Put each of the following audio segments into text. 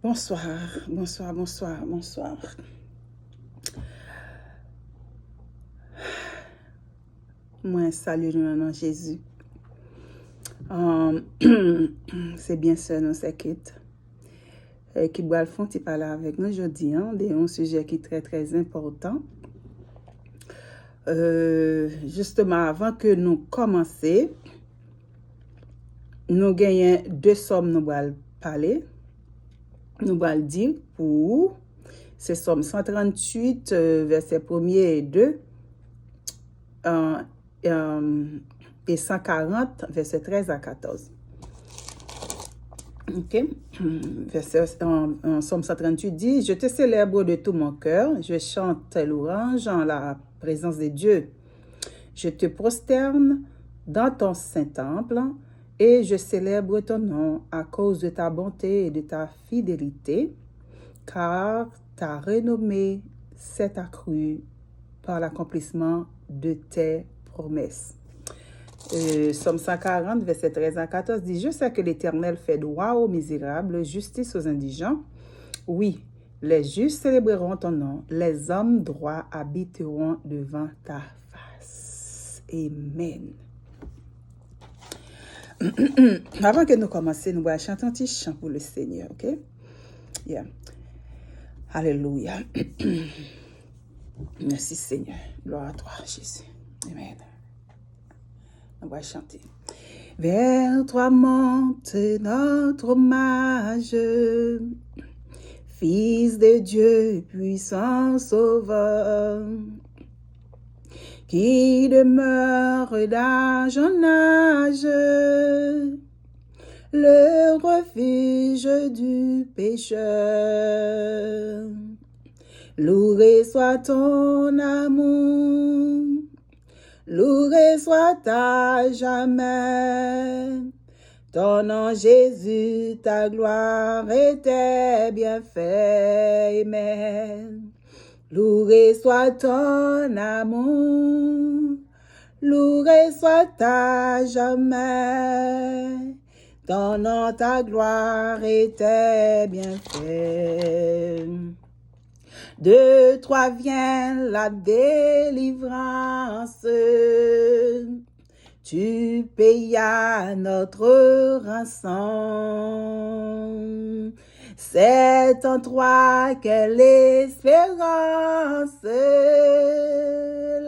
Bonsoir, bonsoir, bonsoir, bonsoir. Moi, salut le nom de Jésus. C'est bien ça, nous s'inquiète. Qui boit le fond, tu parles avec nous aujourd'hui, un sujet qui est très, très important. Justement, avant que nous commencions, nous gagnons deux sommes, nous allons parler. Nous allons dire pour ces sommes 138, versets 1er et 2. Et 140, versets 13 à 14. Ok? En Somme 138 dit, « Je te célèbre de tout mon cœur, je chante louange en la présence de Dieu. Je te prosterne dans ton saint temple et je célèbre ton nom à cause de ta bonté et de ta fidélité, car ta renommée s'est accrue par l'accomplissement de tes promesses. » Somme 140, verset 13 à 14 dit, « Je sais que l'Éternel fait droit aux misérables, justice aux indigents. Oui, les justes célébreront ton nom, les hommes droits habiteront devant ta face. » Amen. Avant que nous commencions, nous allons chanter un petit chant pour le Seigneur, ok? Yeah. Alléluia. Merci Seigneur. Gloire à toi, Jésus. Amen. On va chanter. Vers toi monte notre hommage, Fils de Dieu, puissant sauveur, qui demeure d'âge en âge, le refuge du pécheur. Loué soit ton amour, loué soit à jamais. Ton nom Jésus, ta gloire et tes bienfaits. Amen. Loué soit ton amour, loué soit à jamais. Ton nom, ta gloire et tes bienfaits. De toi vient la délivrance, tu payas notre rançon. C'est en toi qu'est l'espérance,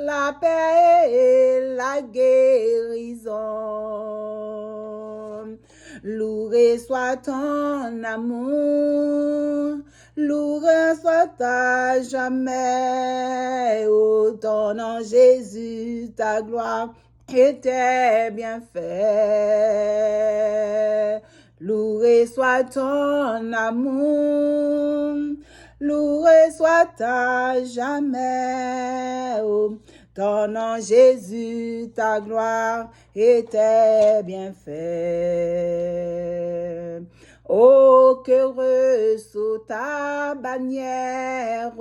la paix et la guérison. Loué soit ton amour, loué soit à jamais. Ô ton nom Jésus, ta gloire et tes bienfaits. Loué soit ton amour, loué soit à jamais. Ô ton nom Jésus, ta gloire et tes bienfaits. Oh, qu'heureux sous ta bannière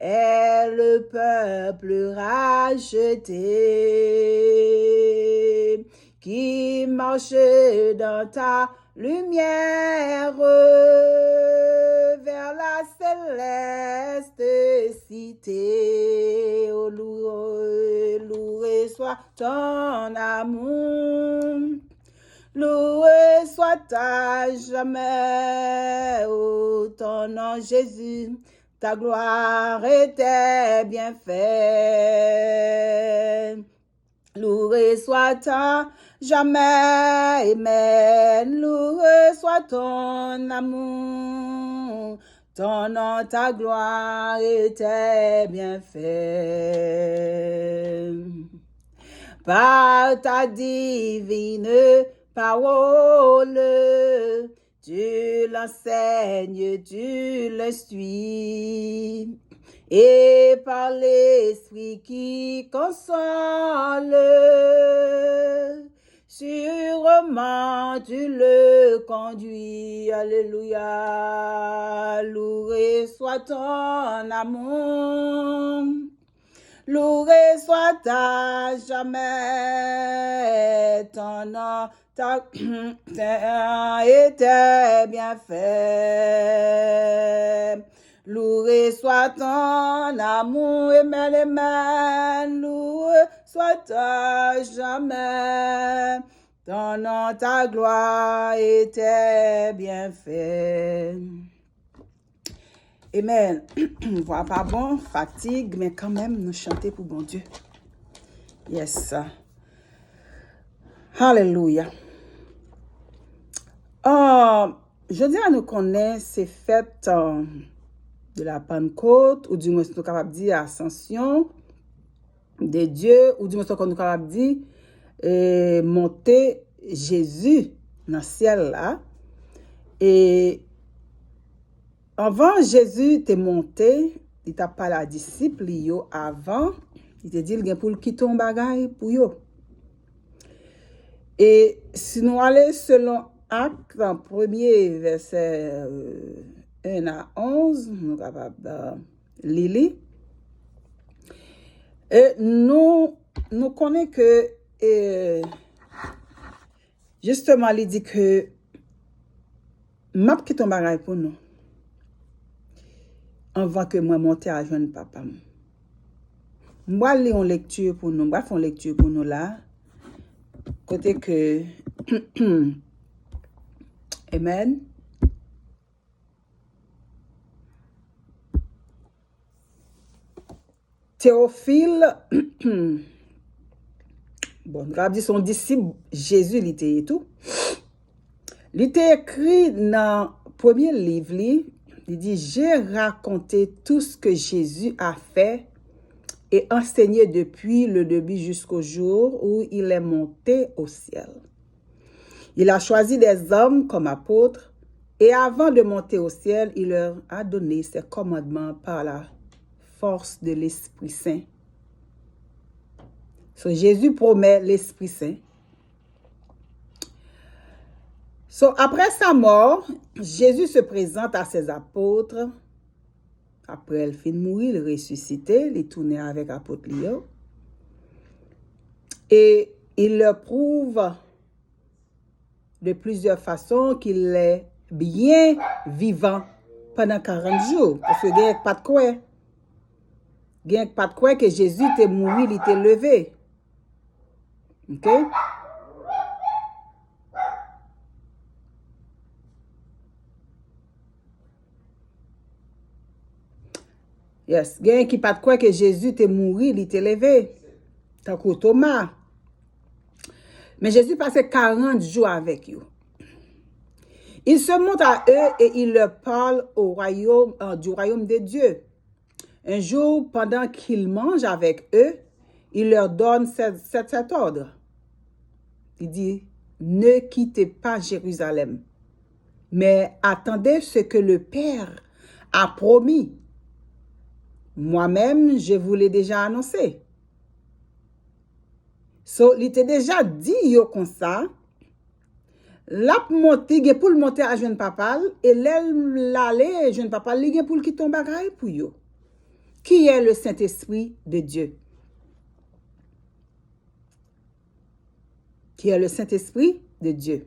est le peuple racheté, qui marche dans ta lumière vers la céleste cité. Oh, loué, loué soit ton amour, loué soit à jamais. Oh, ton nom Jésus, ta gloire et tes bienfaits. Loué soit à jamais. Amen. Loué soit ton amour, ton nom, ta gloire et tes bienfaits. Par ta divine parole, tu l'enseignes, tu l'instruis, et par l'esprit qui console, sûrement tu le conduis. Alléluia. Loué soit ton amour, loué soit à jamais, ton nom était bien fait. Loué soit ton amour, amen, loué soit à jamais. Ton nom, ta gloire était bien fait. Amen. Voilà, pas bon, fatigue, mais quand même, nous chanter pour bon Dieu. Yes. Hallelujah. Je dis à nous connaître ces fêtes de la Pentecôte, ou du moins, nous capable de dire Ascension de Dieu, ou du moins, nous capable de dire monter Jésus dans le ciel là. Et avant Jésus était monté, il t'a pas la disciple yo avant, il te dit il gen pour le quitter un bagay pour yo. Et si nous allons selon Actes, en premier verset 1 à 11, nous sommes capables de lire. Et nous connaissons que, justement, il dit que, m'a quitté un bagay pour nous. Avant que moi monte à jeune papa. Moi lire une lecture pour nous, faire une lecture pour nous là. Côté que Amen. Théophile bon, on dit son disciple Jésus il était et tout. Il était écrit dans premier livre, il dit j'ai raconté tout ce que Jésus a fait et enseigné depuis le début jusqu'au jour où il est monté au ciel. Il a choisi des hommes comme apôtres et avant de monter au ciel, il leur a donné ses commandements par la force de l'Esprit Saint. So, Jésus promet l'Esprit Saint. So, après sa mort, Jésus se présente à ses apôtres. Après, elle finit de mourir, il ressuscité, il tournait avec l'apôtre Léo. Et il leur prouve de plusieurs façons qu'il est bien vivant pendant 40 jours. Parce que il n'y a pas de quoi. Il n'y a pas de quoi que Jésus était mort, il était levé. OK? Yes. Il y a qui pas de quoi que Jésus était mort, il était levé. Tant que Thomas. Mais Jésus passait 40 jours avec eux. Il se montre à eux et il leur parle au royaume, du royaume de Dieu. Un jour, pendant qu'il mange avec eux, il leur donne cet ordre. Il dit, ne quittez pas Jérusalem, mais attendez ce que le Père a promis. Moi-même, je vous l'ai déjà annoncé. So, il était déjà dit yo comme ça. La monter pour le monter à jeune papa et l'aller jeune papa li pour qui tombe bagay pour yo. Qui est le Saint-Esprit de Dieu? Qui est le Saint-Esprit de Dieu?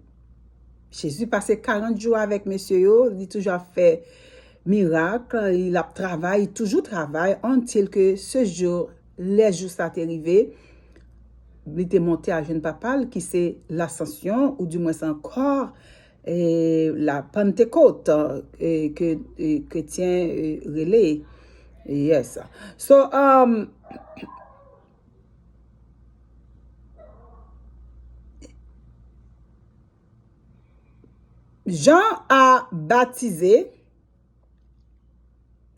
Jésus passait 40 jours avec monsieur yo, il toujours fait miracle, il a travaillé, il toujours travaille, until que ce jour, les jours sont arrivés, il était monté à jeune papa, qui c'est l'ascension, ou du moins encore la Pentecôte que chrétien relais. Yes. So, Jean a baptisé,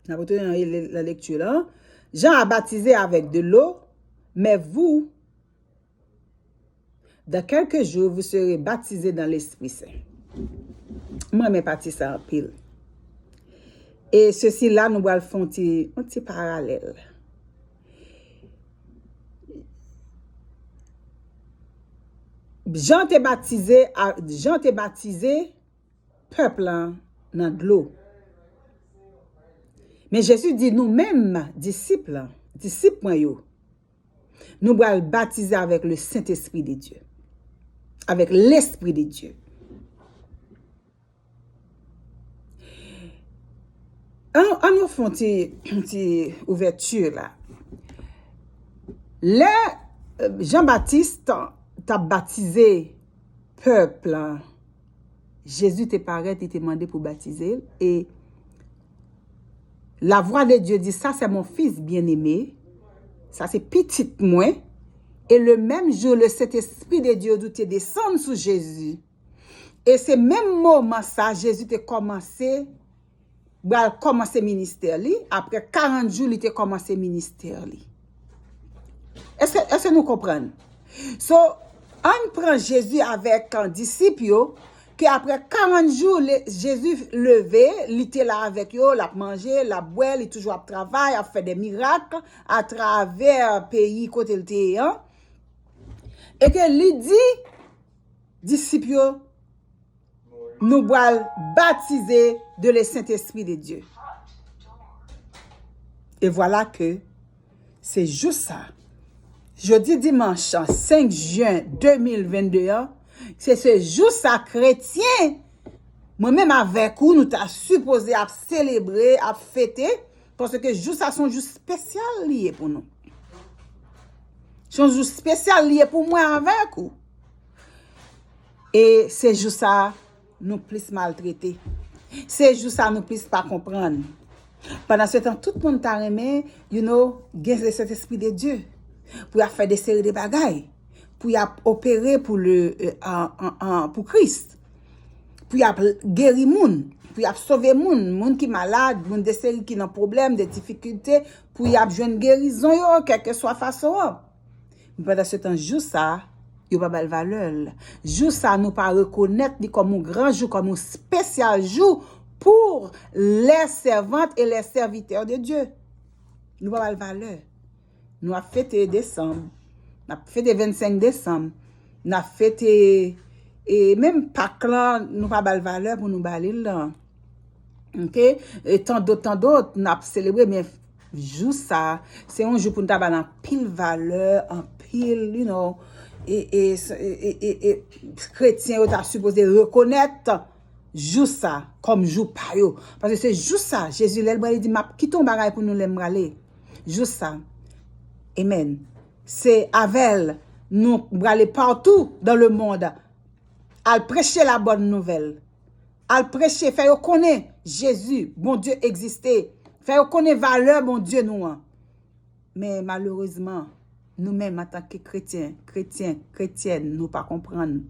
on a retenu la lecture là, Jean a baptisé avec de l'eau, mais vous, dans quelques jours, vous serez baptisés dans l'Esprit Saint. Moi, je parti ça en pile. Et ceci là, nous allons faire un petit parallèle. Jean t'est baptisé, peuple dans de l'eau. Mais Jésus dit nous-mêmes, disciples, moi yo, nous allons baptiser avec le Saint-Esprit de Dieu. Avec l'Esprit de Dieu. On nous fait une petite ouverture là. Jean-Baptiste t'a baptisé peuple. Jésus te paraît, il t'a demandé pour baptiser. Et la voix de Dieu dit, ça c'est mon fils bien-aimé. Ça c'est petit moi. Et le même jour, le Saint-Esprit de Dieu doit descendre sur Jésus. Et c'est même moment ça, Jésus a commencé le ministère. Après 40 jours, il a commencé le ministère. Est-ce que nous comprenons? So, on prend Jésus avec un disciple, que après 40 jours, Jésus levé, il était là avec eux, il a mangé, il a bu, il toujours à travail, il a fait des miracles à travers le pays côté le était. Et que lui dit, disciples, nous allons baptiser de le Saint-Esprit de Dieu. Et voilà que c'est juste ça. Jeudi dimanche 5 juin 2022, c'est ce jour ça chrétien. Moi-même avec vous, nous t'as supposé à célébrer, à fêter, parce que jour ça sont jour spécial lié pour nous. Sont jour spécial lié pour moi avec vous. Et c'est jour ça nous plus maltraité. C'est juste ça nous plus pas comprendre. Pendant ce temps, tout le monde t'a aimé, gagner cet esprit de Dieu pour faire des séries de bagailles, pour opérer pour pour Christ, pour guérir moun, pour sauver moun qui malade, moun des séries qui ont problème, des difficultés, pour joindre guérison quelle que soit façon. Pendant ce temps, juste ça il n'y a pas de valeur. Jour ça, nous pas reconnaître comme un grand jour, comme un spécial jour pour les servantes et les serviteurs de Dieu. Nous pas de valeur. Nous avons fêté décembre, nous avons fêté 25 décembre, nous avons fêté, et même Pâques là, nous pas de valeur pour nous baler là. OK? Et tant d'autres, nous avons célébré, mais jour ça, c'est un jour pour nous avoir en pile valeur, en pile, et chrétien vous a supposé reconnaître jour ça comme jour pa yo parce que c'est jour ça Jésus il dit m'a qui ton bagay pour nous aller jour ça amen c'est avec nous aller partout dans le monde à prêcher la bonne nouvelle à prêcher faire connaître Jésus bon Dieu existait faire connaître valeur bon Dieu nous mais malheureusement nous-mêmes en tant que chrétiennes, nous pas comprendre.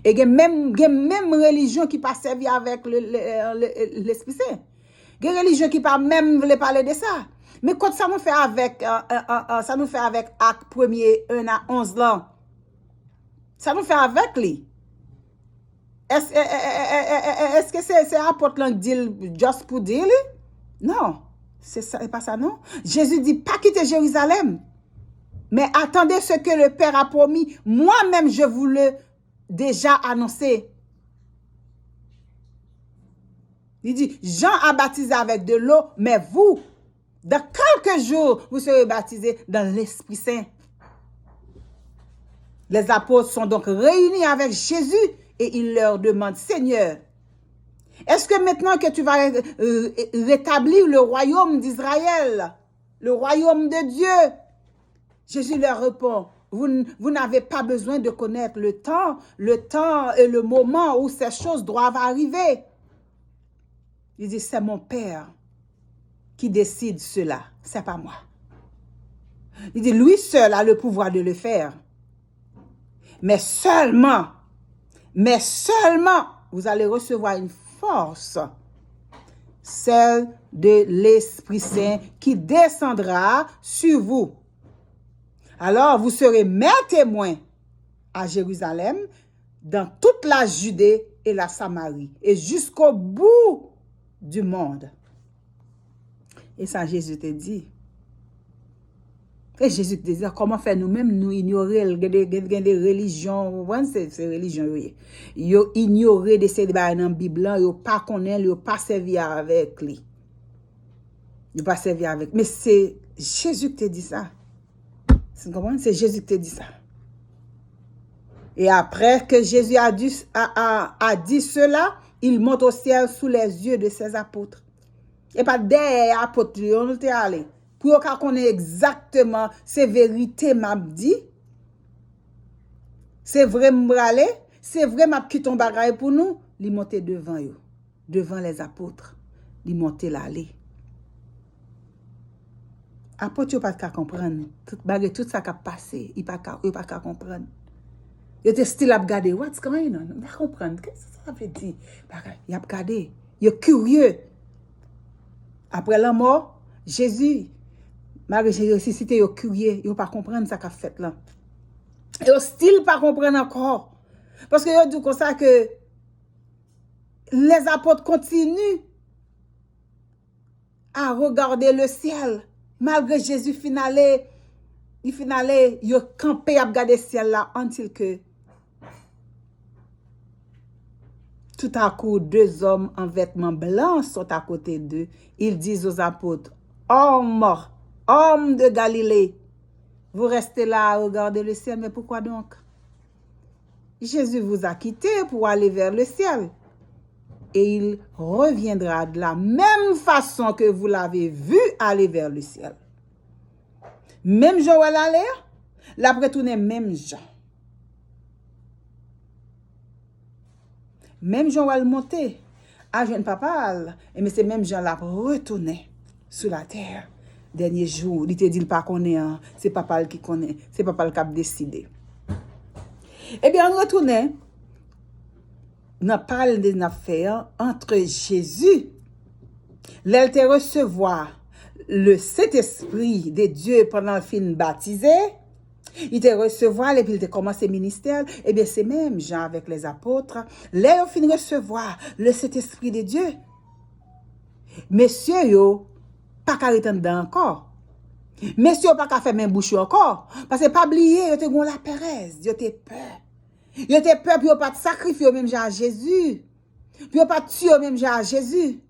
Et il y a même religion qui pas servi avec l'Esprit Saint. Il y a religion qui pas même voulait parler de ça. Mais quand ça nous fait avec Acte 1er 1 à 11 là. Ça nous fait avec lui. Est-ce que c'est apôtre là dit juste pour dire lui? Non, c'est pas ça non. Jésus dit pas quitter Jérusalem. Mais attendez ce que le Père a promis. Moi-même, je vous le déjà annoncé. Il dit, Jean a baptisé avec de l'eau, mais vous, dans quelques jours, vous serez baptisés dans l'Esprit Saint. Les apôtres sont donc réunis avec Jésus et ils leur demandent, Seigneur, est-ce que maintenant que tu vas rétablir le royaume d'Israël, le royaume de Dieu? Jésus leur répond, vous n'avez pas besoin de connaître le temps et le moment où ces choses doivent arriver. Il dit, c'est mon Père qui décide cela, c'est pas moi. Il dit, lui seul a le pouvoir de le faire. Mais seulement, vous allez recevoir une force, celle de l'Esprit Saint qui descendra sur vous. Alors, vous serez mes témoins à Jérusalem, dans toute la Judée et la Samarie, et jusqu'au bout du monde. Et ça, Jésus te dit. Et Jésus te dit, comment faire nous-mêmes, nous ignorer des religions, ces religions, ils ignorer de ces débats dans la Bible, ils ne pas connaître, ils ne pas servir avec lui. Ils ne pas servir avec. Mais c'est Jésus qui te dit ça. Tu comprends? C'est Jésus qui te dit ça. Et après que Jésus a dit cela, il monte au ciel sous les yeux de ses apôtres. Et pas des apôtres, on était allé. Pour qu'on connaisse exactement ces vérités m'a dit. C'est vrai m'bralé, c'est vrai m'a qui ton bagaille pour nous, il monte devant eux, devant les apôtres. Il monte l'allée. Apôtres yo pas qu'à comprendre. Tout ça qui a passé, il pas qu'à comprendre. Yo te style à regarder, what's going on? Pas comprendre. Qu'est-ce que ça veut dire? Il a regardé, il est curieux. Après la mort, Jésus, malgré Jésus ressuscité, il est curieux, il pas comprendre ça qu'a fait là. Et style pas comprendre encore. Parce que yo dit comme ça que les apôtres continuent à regarder le ciel. Malgré Jésus finalé, il a campé à regarder le ciel là, until que tout à coup, 2 hommes en vêtements blancs sont à côté d'eux. Ils disent aux apôtres, hommes de Galilée, vous restez là à regarder le ciel, mais pourquoi donc? Jésus vous a quitté pour aller vers le ciel. Et il reviendra de la même façon que vous l'avez vu aller vers le ciel. Même Joël allait, l'après tourner même Jean. Même Joël montait à jeune papa, mais c'est même Jean là retourné sur la terre. Dernier jour, il te dit pas connaît, c'est papa qui connaît, c'est papa qui a décidé. Eh bien, on retournait. On parle des affaires entre Jésus, l'elle te recevoir le Saint-Esprit de Dieu pendant le film baptisé, il te recevoir et puis il te commencé ministère, et bien c'est même Jean avec les apôtres, là ils fin recevoir le Saint-Esprit de Dieu. Messieurs yo pas qu'à rester dedans encore. Messieurs pas qu'à faire même bouche encore parce que pas oublier, yo te gon la Pérez, yo te peur. Yo te peur puis yo pas sacrifier même Jean à Jésus. Puis yo pas tuer même Jean à Jésus.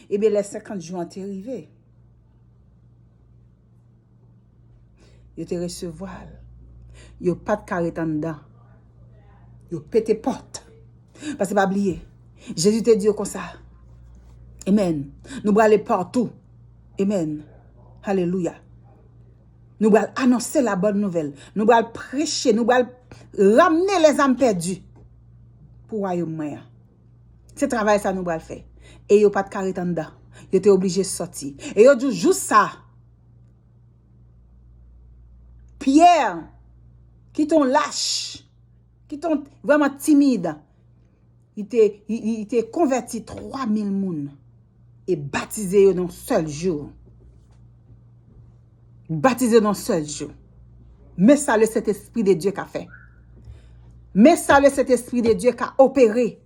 Et bien les 50 jours ont arrivé. Yo te recevoir. Yo pas de carré en dedans. Yo pété porte. Parce que pas oublier. Jésus te dit comme ça. Amen. Nous allons aller partout. Amen. Alléluia. Nous allons annoncer la bonne nouvelle. Nous allons prêcher. Nous allons ramener les âmes perdues pour le royaume. C'est travail ça nous allons faire. Et yo pas de carré en dedans. Yo te obligé de sortir. Et yo dit juste ça. Pierre, qui t'ont lâche, qui t'ont vraiment timide, il était converti 3000 moun et baptisé dans un seul jour. Baptisé dans un seul jour. Mais ça, le Saint-Esprit de Dieu qu'a fait. Mais ça, le Saint-Esprit de Dieu qu'a opéré.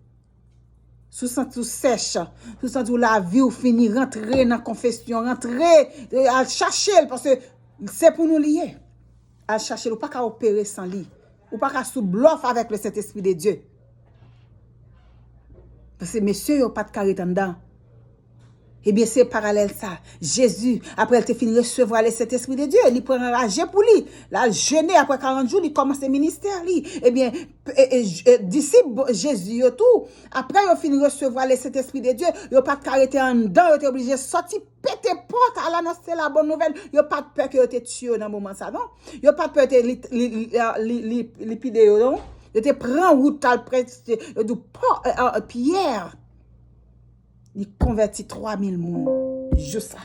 Sous sens sèche, sous sens où la vie ou fini, rentrer dans la confession, rentrer, à chercher, parce que c'est pour nous lier. À chercher, ou pas qu'à opérer sans lit. Ou pas qu'à sous bluff avec le Saint-Esprit de Dieu. Parce que messieurs, ils n'ont pas de carré dedans. Eh bien, c'est parallèle ça. Jésus, après, il te fini recevoir le Saint-Esprit de Dieu. Il prend enragé pour lui. Là, il jeûne après 40 jours, il commence le ministère. Eh bien, disciple Jésus, tout. Après, il fini recevoir le Saint-Esprit de Dieu. Il n'a pas de caractère en dedans. Il est obligé de sortir, péter porte à l'annoncer la bonne nouvelle. Il n'a pas de peur qu'il te tue dans le moment ça, non? Il n'a pas de peur que l'épidémie, non? Il te prend route à Pierre. Il convertit 3000 moun. Juste ça.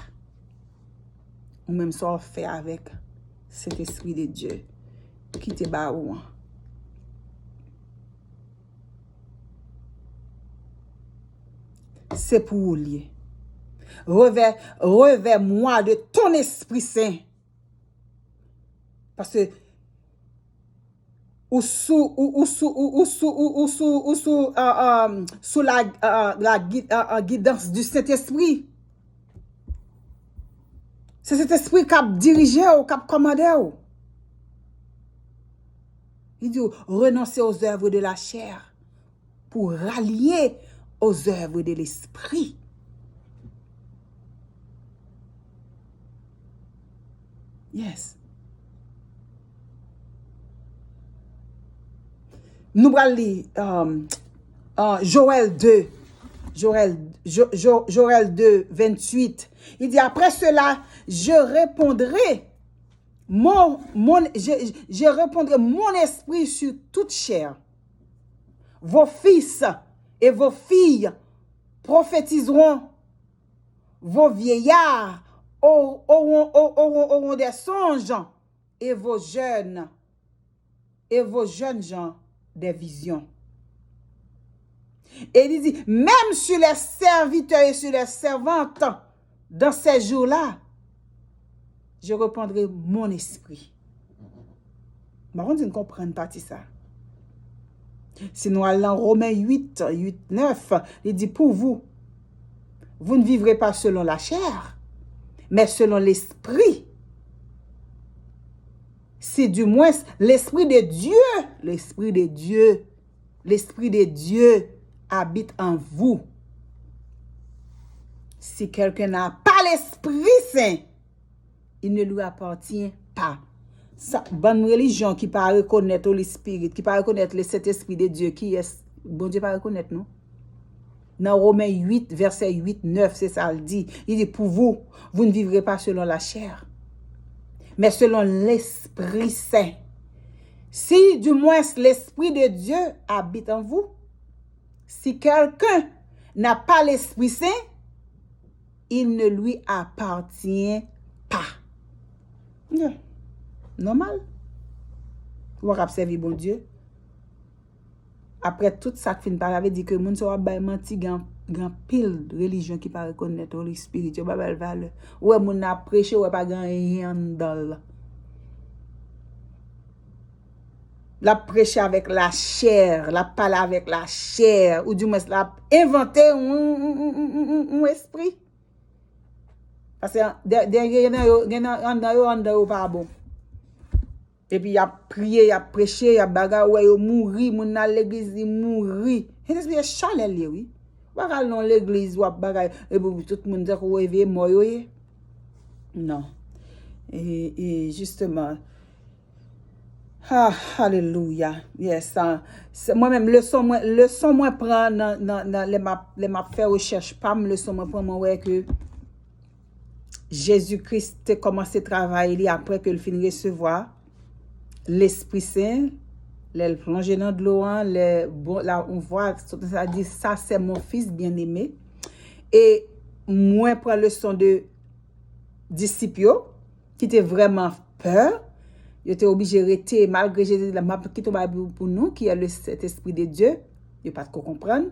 Ou même ça on fait avec cet esprit de Dieu qui te bat ou. C'est pour lier. Revers-moi de ton Esprit Saint. Parce que sous la guidance du Saint-Esprit. C'est cet esprit qui a dirigé ou qui a commandé. Il dit renoncer aux œuvres de la chair pour rallier aux œuvres de l'esprit. Yes. nous allons lire Joël 2. Joël 2, 28. Il dit, après cela, je répondrai mon esprit sur toute chair. Vos fils et vos filles prophétiseront. Vos vieillards auront des songes et vos jeunes gens des visions. Et il dit, même sur les serviteurs et sur les servantes, dans ces jours-là, je répandrai mon esprit. Par contre, je ne comprends pas ça. Sinon, dans Romains 8, 9, il dit, pour vous, vous ne vivrez pas selon la chair, mais selon l'esprit. C'est du moins l'esprit de Dieu habite en vous. Si quelqu'un n'a pas l'Esprit Saint, il ne lui appartient pas. Ça, bonne religion qui ne reconnaître le Spirit, qui ne reconnaître cet Esprit de Dieu, qui est, bon Dieu pas reconnaître, non? Dans Romains 8, verset 8, 9, c'est ça, il dit, pour vous, vous ne vivrez pas selon la chair, mais selon l'Esprit Saint. Si du moins l'Esprit de Dieu habite en vous, si quelqu'un n'a pas l'Esprit Saint, il ne lui appartient pas. Yeah. Normal. Vous observez bon Dieu. Après tout ça, fin par avait dit que moun so ba menti grand pile religion qui pas reconnaître le spirit, pas belle valeur. Ouais moun a prêché ouais pas grand rien dans. La prêcher avec la chair, la parler avec la chair, ou du moins la inventer un esprit. Parce que derrière yo pas bon. Et puis il a prié, il a prêché, il a bagarre, ouais, il mouri, moun dans l'église, il mouri. Et c'est bien chaleur oui. Bagarre dans l'église, ou bagarre, et tout le monde dit que ouais, est mort. Non. Et justement, alléluia. Yes, moi-même leçon moi prendre dans les m'a faire recherche pas leçon moi prendre ouais que Jésus-Christ a commencé à travailler après que il finit recevoir l'Esprit Saint, les plonger dans de l'eau, là on voit ça dit ça c'est mon fils bien-aimé. Et moi prendre leçon de disciples qui étaient vraiment peur. Ils étaient obligés de rester, malgré Jésus, la map qui tombe pour nous, qui est cet esprit de Dieu, ils pas de comprendre,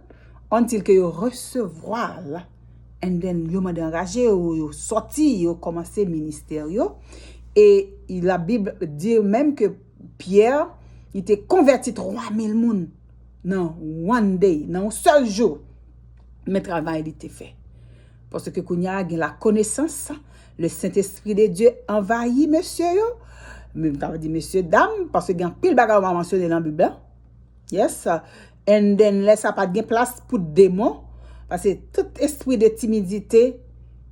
until que ils recevoir là, and then ils m'ont engagé, ils sorti, ils commencé ministère et la Bible dit même que Pierre, il était converti 3000 moun, non, one day, non, un seul jour, mais le travail il était fait. Parce que quand il y a la connaissance, le Saint-Esprit de Dieu envahit monsieur yo. Mais t'avais dit monsieur dame parce que gan pile bagarre on mentionné dans la Bible. Yes. And then laisse pas de place pour démon parce que tout esprit de timidité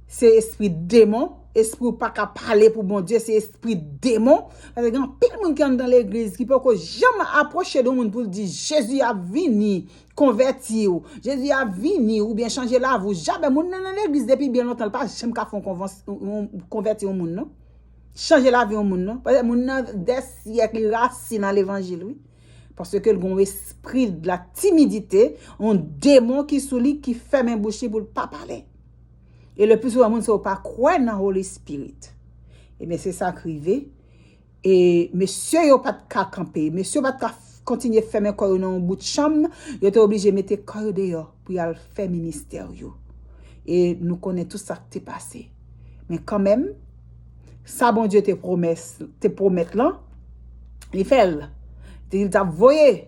c'est esprit démon, esprit pas qu'à parler pour bon Dieu, c'est esprit démon parce que gan pile monde qui dans l'église qui peut jamais approcher de monde pour dire Jésus a venu converti ou Jésus a venu ou bien changer la vie. Jamais monde dans l'église depuis bien longtemps pas jamais qu'à font convertir au monde non. Changer la vie au monde non parce que monde des siècles racine dans l'évangile oui parce que le esprit de la timidité un démon qui sous lui qui ferme un bouche pour pas parler et le plus souvent monde ça pas croire dans Holy Spirit et mais c'est ça crivé et monsieur yo pas de camper monsieur pas de continuer fermer corps dans un bout de chambre il était obligé mettre corps dehors pour aller faire ministère yo et nous connaissons tout ça qui est passé mais quand même ça bon Dieu te promet là il fait il t'a voyé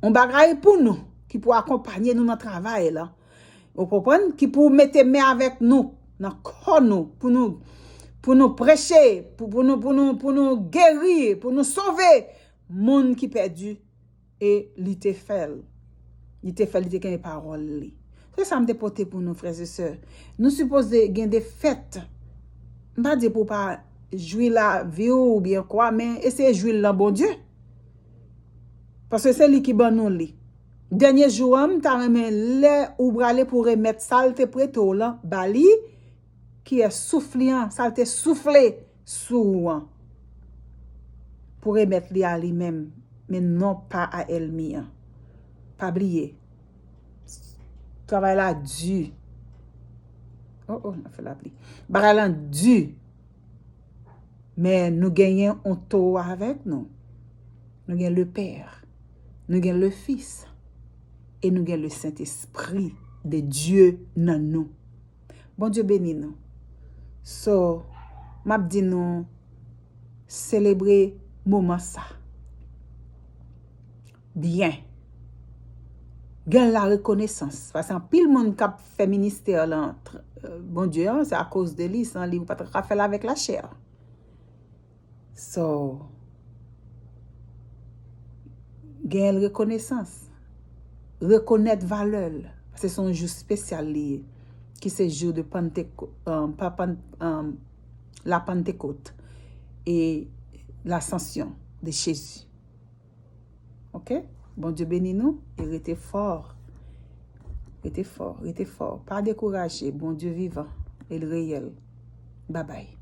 on bagaille pour nous qui pour accompagner nous dans le travail là vous comprenez qui pour mettre main avec nous dans corps nous pour nous prêcher pour nous guérir pour nous sauver monde qui perdu et il te fait il te parole c'est ça me porter pour nous frères et sœurs nous supposons gagner des fêtes pas dire pour pas jouir la vie ou bien quoi mais essayer jouir le bon Dieu Parce que c'est lui qui ban nous li. Dernier jour, t'as remis le ou brale pour remettre salte prêt au là, bali, qui est souffliant, salte soufflé sous pour remettre li à lui-même, mais non pas à elle-même. Pas oublier. Travail là dû. Oh, on a fait la pluie. Baralan dû. Mais nous gagnons un taux avec nous. Nous gagnons le Père. Nous gagnons le Fils. Et nous gagnons le Saint-Esprit de Dieu dans nous. Bon Dieu bénis nous. So, m'a dit nous célébrer moment ça. Bien. Gagne la reconnaissance. Parce qu'en pile monde qui fait ministère là, bon Dieu, c'est à cause de lui, sans lui, ou pas faire avec la chair. So, gagne reconnaissance. Reconnaître valeur. Parce que c'est un jour spécial lié, qui c'est jour de Pentecôte, la Pentecôte et l'ascension de Jésus. Ok? Bon Dieu bénis nous et restez fort. Restez fort, restez fort. Pas découragé. Bon Dieu vivant et le réel. Bye bye.